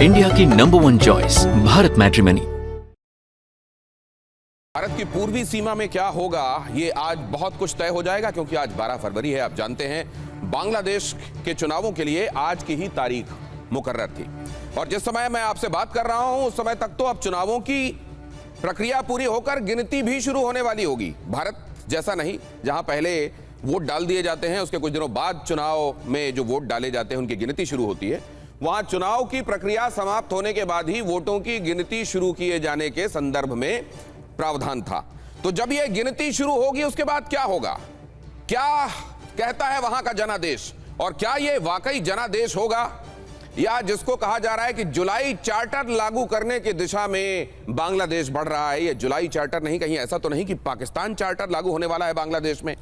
India की number 1 choice Bharat matrimony. Bharat की पूर्वी सीमा में क्या होगा ये आज बहुत कुछ तय हो जाएगा, क्योंकि आज 12 फरवरी है। आप जानते हैं बांग्लादेश के चुनावों के लिए आज की ही तारीख मुकर्रर थी, और जिस समय मैं आपसे बात कर रहा हूं उस समय तक तो अब चुनावों की प्रक्रिया पूरी होकर गिनती भी शुरू होने वाली होगी। भारत जैसा नहीं, जहां पहले वोट डाल दिए जाते हैं, उसके कुछ दिनों बाद चुनाव में जो वोट डाले जाते हैं उनकी गिनती शुरू होती है। वहां चुनाव की प्रक्रिया समाप्त होने के बाद ही वोटों की गिनती शुरू किए जाने के संदर्भ में प्रावधान था। तो जब यह गिनती शुरू होगी उसके बाद क्या होगा, क्या कहता है वहां का जनादेश, और क्या यह वाकई जनादेश होगा, या जिसको कहा जा रहा है कि जुलाई चार्टर लागू करने की दिशा में बांग्लादेश बढ़ रहा है। यह जुलाई चार्टर नहीं, कहीं ऐसा तो नहीं कि पाकिस्तान चार्टर लागू होने वाला है बांग्लादेश में।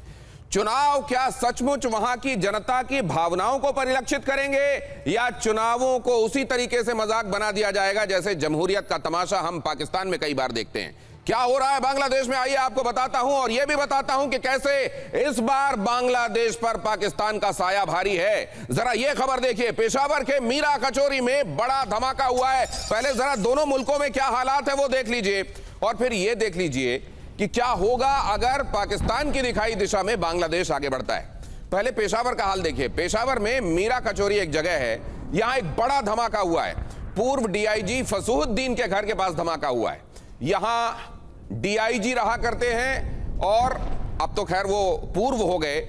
चुनाव क्या सचमुच वहां की जनता की भावनाओं को परिलक्षित करेंगे, या चुनावों को उसी तरीके से मजाक बना दिया जाएगा जैसे जमहूरियत का तमाशा हम पाकिस्तान में कई बार देखते हैं। क्या हो रहा है बांग्लादेश में, आइए आपको बताता हूं, और यह भी बताता हूं कि कैसे इस बार बांग्लादेश पर पाकिस्तान का साया भारी है। जरा यह खबर देखिए, पेशावर के मीरा कचोरी में बड़ा धमाका हुआ है। पहले जरा दोनों मुल्कों में क्या हालात है वो देख लीजिए, और फिर यह देख लीजिए कि क्या होगा अगर पाकिस्तान की दिखाई दिशा में बांग्लादेश आगे बढ़ता है। पहले पेशावर का हाल देखिए। पेशावर में मीरा कचोरी एक जगह है, यहां एक बड़ा धमाका हुआ है। पूर्व डीआईजी फसूहुद्दीन के घर के पास धमाका हुआ है। यहां डीआईजी रहा करते हैं, और अब तो खैर वो पूर्व हो गए,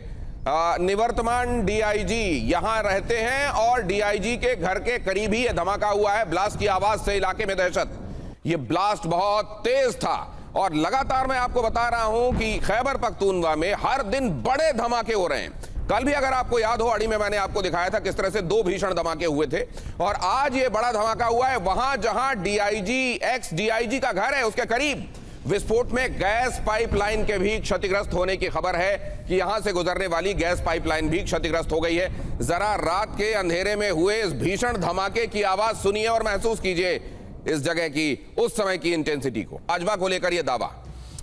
निवर्तमान डीआईजी यहां रहते हैं, और डीआईजी के घर के करीब ही यह धमाका हुआ है। ब्लास्ट की आवाज से इलाके में दहशत। यह ब्लास्ट बहुत तेज था, और लगातार मैं आपको बता रहा हूं कि खैबर पख्तूनवा में हर दिन बड़े धमाके हो रहे हैं। कल भी अगर आपको याद हो, अड़ी में मैंने आपको दिखाया था किस तरह से 2 भीषण धमाके हुए थे, और आज ये बड़ा धमाका हुआ है वहां जहां डीआईजी एक्स डीआईजी का घर है उसके करीब विस्फोट में गैस पाइपलाइन के भी क्षतिग्रस्त होने की खबर है कि यहां से गुजरने वाली गैस पाइपलाइन भी क्षतिग्रस्त हो गई है। जरा रात के अंधेरे में हुए इस भीषण धमाके की आवाज सुनिए और महसूस कीजिए इस जगह की उस समय की इंटेंसिटी को। बाजवा को लेकर यह दावा,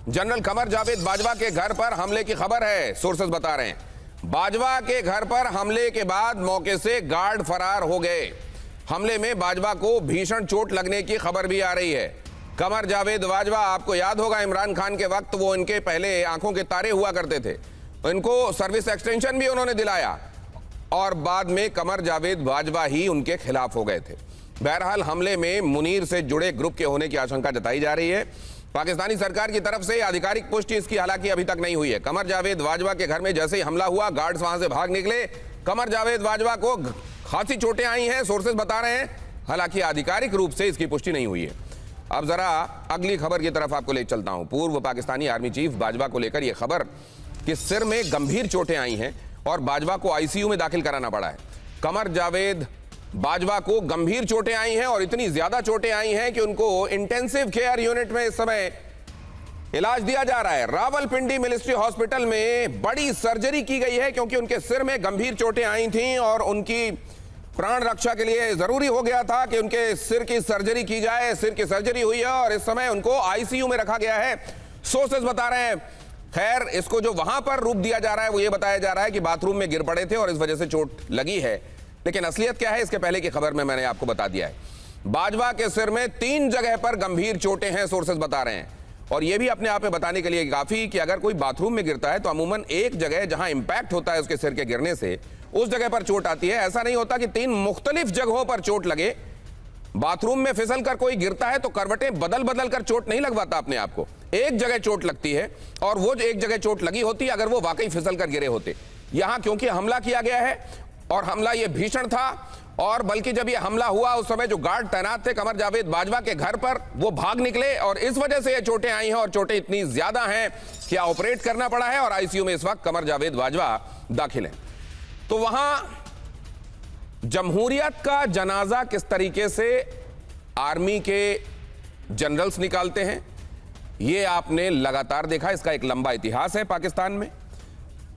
जनरल कमर जावेद बाजवा के घर पर हमले की खबर है, सोर्सेस बता रहे हैं। बाजवा के घर पर हमले के बाद मौके से गार्ड फरार हो गए। हमले में बाजवा को भीषण चोट लगने की खबर भी आ रही है। कमर जावेद बाजवा, आपको याद होगा इमरान खान के वक्त वो इनके पहले आंखों के तारे हुआ करते थे, इनको सर्विस एक्सटेंशन भी उन्होंने दिलाया, और बाद में कमर जावेद बाजवा ही उनके खिलाफ हो गए थे। बहरहाल हमले में मुनीर से जुड़े ग्रुप के होने की आशंका जताई जा रही है। पाकिस्तानी सरकार की तरफ से आधिकारिक पुष्टि इसकी हालांकि अभी तक नहीं हुई है। कमर जावेद बाजवा के घर में जैसे ही हमला हुआ, गार्ड्स वहां से भाग निकले। कमर जावेद बाजवा को खासी चोटें आई हैं, सोर्सेस बता रहे हैं, हालांकि आधिकारिक रूप से इसकी पुष्टि नहीं हुई है। अब जरा अगली खबर की तरफ आपको ले चलता हूं। पूर्व पाकिस्तानी आर्मी चीफ बाजवा को लेकर यह खबर कि सिर में गंभीर चोटें आई हैं और बाजवा को आईसीयू में दाखिल कराना पड़ा है। कमर जावेद बाजवा को गंभीर चोटें आई हैं, और इतनी ज्यादा चोटें आई हैं कि उनको इंटेंसिव केयर यूनिट में इस समय इलाज दिया जा रहा है। रावलपिंडी मिलिट्री हॉस्पिटल में बड़ी सर्जरी की गई है, क्योंकि उनके सिर में गंभीर चोटें आई थीं और उनकी प्राण रक्षा के लिए जरूरी हो गया था कि उनके सिर की सर्जरी की जाए। सिर की सर्जरी हुई है और इस समय उनको आईसीयू में रखा गया है, सोर्सेस बता रहे हैं। खैर, इसको जो वहां पर रूप दिया जा रहा है वो ये बताया जा रहा है कि बाथरूम में गिर पड़े थे और इस वजह से चोट लगी है, लेकिन असलियत क्या है इसके पहले की खबर में मैंने आपको बता दिया है। बाजवा के सिर में 3 जगह पर गंभीर चोटें हैं, सोर्सेस बता रहे हैं, और यह भी अपने आप में बताने के लिए काफी कि अगर कोई बाथरूम में गिरता है तो अमूमन एक जगह जहां इंपैक्ट होता है उसके सिर के गिरने से उस जगह पर चोट आती है। ऐसा नहीं होता कि 3 मुख्तलिफ जगहों पर चोट लगे। बाथरूम में फिसल कर कोई गिरता है तो करवटें बदल बदल कर चोट नहीं लगवाता अपने आप को, एक जगह चोट लगती है, और वो जो एक जगह चोट लगी होती है अगर वो वाकई फिसल कर गिरे होते। यहां क्योंकि हमला किया गया है और हमला ये भीषण था, और बल्कि जब ये हमला हुआ उस समय जो गार्ड तैनात थे कमर जावेद बाजवा के घर पर वो भाग निकले, और इस वजह से ये चोटें आई हैं, और चोटें इतनी ज्यादा हैं कि ऑपरेट करना पड़ा है, और आईसीयू में इस वक्त कमर जावेद बाजवा दाखिल हैं। तो वहां जमहूरियत का जनाजा किस तरीके से आर्मी के जनरल्स निकालते हैं ये आपने लगातार देखा। इसका एक लंबा इतिहास है पाकिस्तान में।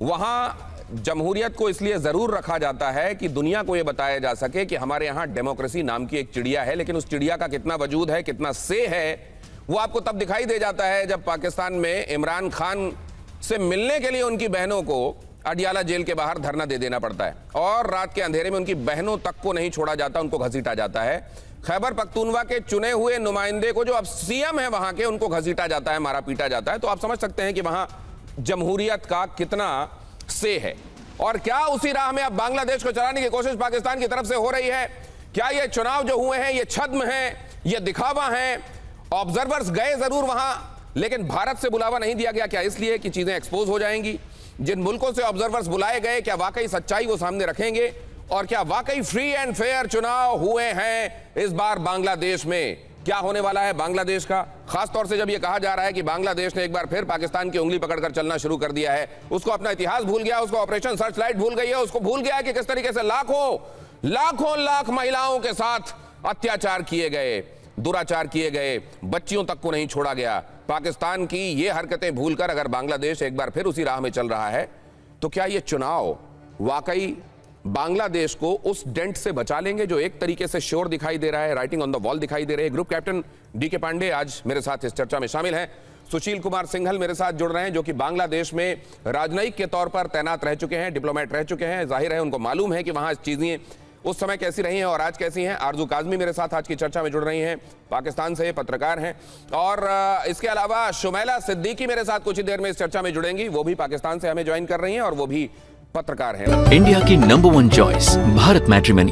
वहां जमहूरियत को इसलिए जरूर रखा जाता है कि दुनिया को यह बताया जा सके कि हमारे यहां डेमोक्रेसी नाम की एक चिड़िया है, लेकिन उस चिड़िया का कितना वजूद है, कितना से है, वो आपको तब दिखाई दे जाता है जब पाकिस्तान में इमरान खान से मिलने के लिए उनकी बहनों को अडियाला जेल के बाहर धरना दे देना पड़ता है, और रात के अंधेरे में उनकी बहनों तक को नहीं छोड़ा जाता, उनको घसीटा जाता है। खैबर पख्तूनवा के चुने हुए नुमाइंदे को, जो अब सीएम है वहां के, उनको घसीटा जाता है, मारा पीटा जाता है। तो आप समझ सकते हैं कि वहां जमहूरियत का कितना से है। और क्या उसी राह में अब बांग्लादेश को चलाने की कोशिश पाकिस्तान की तरफ से हो रही है? क्या ये चुनाव जो हुए हैं ये छद्म है, ये दिखावा है? ऑब्जर्वर्स गए जरूर वहां, लेकिन भारत से बुलावा नहीं दिया गया। क्या इसलिए कि चीजें एक्सपोज हो जाएंगी? जिन मुल्कों से ऑब्जर्वर्स बुलाए गए, क्या वाकई सच्चाई वो सामने रखेंगे? और क्या वाकई फ्री एंड फेयर चुनाव हुए हैं इस बार बांग्लादेश में? क्या होने वाला है बांग्लादेश का? खासतौर से जब यह कहा जा रहा है कि बांग्लादेश ने एक बार फिर पाकिस्तान की उंगली पकड़कर चलना शुरू कर दिया है, उसको अपना इतिहास भूल गया, उसको ऑपरेशन सर्चलाइट भूल गई है, उसको भूल गया है कि किस तरीके से लाखों लाख महिलाओं के साथ अत्याचार किए गए, दुराचार किए गए, बच्चियों तक को नहीं छोड़ा गया। पाकिस्तान की ये हरकतें भूलकर अगर बांग्लादेश एक बार फिर उसी राह में चल रहा है, तो क्या ये चुनाव वाकई बांग्लादेश को उस डेंट से बचा लेंगे जो एक तरीके से श्योर दिखाई दे रहा है, राइटिंग ऑन द वॉल दिखाई दे रही है? ग्रुप कैप्टन डीके पांडे आज मेरे साथ इस चर्चा में शामिल हैं। सुशील कुमार सिंघल मेरे साथ जुड़ रहे हैं, जो कि बांग्लादेश में राजनयिक के तौर पर तैनात रह चुके हैं, डिप्लोमेट रह चुके हैं। जाहिर है उनको मालूम है कि वहां चीजें उस समय कैसी रही हैं और आज कैसी हैं। आरजू काजमी मेरे साथ आज की चर्चा में जुड़ रही हैं, पाकिस्तान से पत्रकार हैं। और इसके अलावा शुमैला सिद्दीकी मेरे साथ कुछ ही देर में इस चर्चा में जुड़ेंगी, वो भी पाकिस्तान से हमें ज्वाइन कर रही हैं और वो भी पत्रकार हैं। इंडिया की नंबर 1 चॉइस भारत मैट्रिमनी।